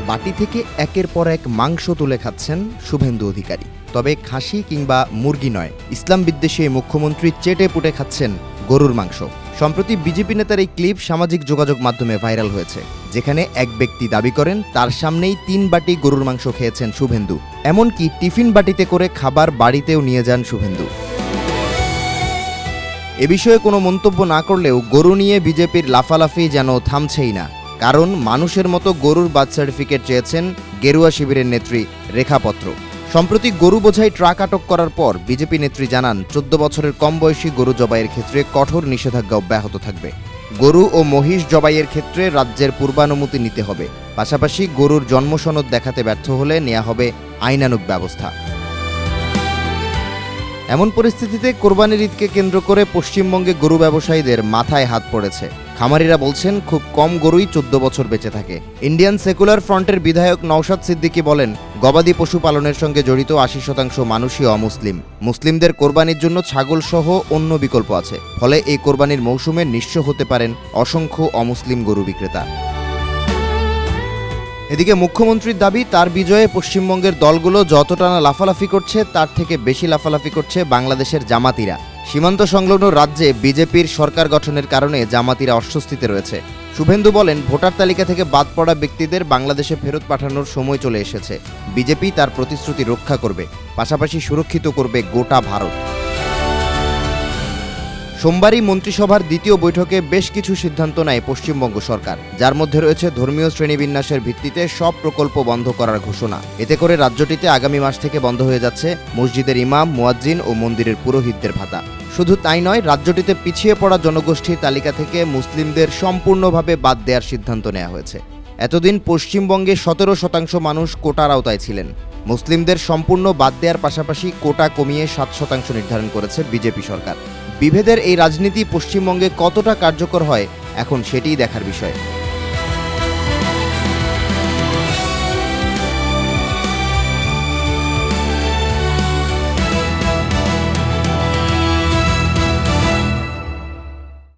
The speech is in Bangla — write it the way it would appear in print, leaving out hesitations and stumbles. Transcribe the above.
বাটি থেকে একের পর এক মাংস তুলে খাচ্ছেন শুভেন্দু অধিকারী। তবে খাসি কিংবা মুরগি নয়, ইসলাম বিদ্বেষী এই মুখ্যমন্ত্রী চেটে পুটে খাচ্ছেন গরুর মাংস। সম্প্রতি বিজেপি নেতার এই ক্লিপ সামাজিক যোগাযোগ মাধ্যমে ভাইরাল হয়েছে, যেখানে এক ব্যক্তি দাবি করেন তার সামনেই 3 বাটি গরুর মাংস খেয়েছেন শুভেন্দু। এমনকি টিফিন বাটিতে করে খাবার বাড়িতেও নিয়ে যান শুভেন্দু। এ বিষয়ে কোনো মন্তব্য না করলেও গরু নিয়ে বিজেপির লাফালাফি যেন থামছেই না। কারণ মানুষের মতো গরুর বার্থ সার্টিফিকেট চেয়েছেন গেরুয়া শিবিরের নেত্রী রেখাপত্র। সম্প্রতি গরু বোঝাই ট্রাক আটক করার পর বিজেপি নেত্রী জানান 14 বছরের কম বয়সী গরু জবাইয়ের ক্ষেত্রে কঠোর নিষেধাজ্ঞা অব্যাহত থাকবে। গরু ও মহিষ জবাইয়ের ক্ষেত্রে রাজ্যের পূর্বানুমতি নিতে হবে। পাশাপাশি গরুর জন্ম সনদ দেখাতে ব্যর্থ হলে নেওয়া হবে আইনানুগ ব্যবস্থা। এমন পরিস্থিতিতে কোরবানির ঈদকে কেন্দ্র করে পশ্চিমবঙ্গে গরু ব্যবসায়ীদের মাথায় হাত পড়েছে। খামারিরা বলছেন খুব কম গরুই 14 বছর বেঁচে থাকে। ইন্ডিয়ান সেকুলার ফ্রন্টের বিধায়ক নওশাদ সিদ্দিকী বলেন, গবাদি পশু পালনের সঙ্গে জড়িত 80% মানুষই অমুসলিম। মুসলিমদের কোরবানির জন্য ছাগল সহ অন্য বিকল্প আছে। ফলে এই কোরবানির মৌসুমে নিঃস্ব হতে পারেন অসংখ্য অমুসলিম গরু বিক্রেতা। এদিকে মুখ্যমন্ত্রীর দাবি, তার বিজয়ে পশ্চিমবঙ্গের দলগুলো যতটা না লাফালাফি করছে তার থেকে বেশি লাফালাফি করছে বাংলাদেশের জামাতিরা। সীমান্ত সংলগ্ন রাজ্যে বিজেপির সরকার গঠনের কারণে জামাতিরা অস্বস্তিতে রয়েছে। শুভেন্দু বলেন, ভোটার তালিকা থেকে বাদ পড়া ব্যক্তিদের বাংলাদেশে ফেরত পাঠানোর সময় চলে এসেছে। বিজেপি তার প্রতিশ্রুতি রক্ষা করবে, পাশাপাশি সুরক্ষিত করবে গোটা ভারত। সোমবারই মন্ত্রিসভার দ্বিতীয় বৈঠকে বেশ কিছু সিদ্ধান্ত নেয় পশ্চিমবঙ্গ সরকার, যার মধ্যে রয়েছে ধর্মীয় শ্রেণীবিন্যাসের ভিত্তিতে সব প্রকল্প বন্ধ করার ঘোষণা। এতে করে রাজ্যটিতে আগামী মাস থেকে বন্ধ হয়ে যাচ্ছে মসজিদের ইমাম, মুয়াজ্জিন ও মন্দিরের পুরোহিতদের ভাতা। শুধু তাই নয়, রাজ্যটিতে পিছিয়ে পড়া জনগোষ্ঠীর তালিকা থেকে মুসলিমদের সম্পূর্ণভাবে বাদ দেওয়ার সিদ্ধান্ত নেওয়া হয়েছে। এতদিন পশ্চিমবঙ্গে 17% মানুষ কোটার আওতায় ছিলেন। মুসলিমদের সম্পূর্ণ বাদ দেওয়ার পাশাপাশি কোটা কমিয়ে 7% নির্ধারণ করেছে বিজেপি সরকার। বিভেদের এই রাজনীতি পশ্চিমবঙ্গে কতটা কার্যকর হয়, এখন সেটিই দেখার বিষয়।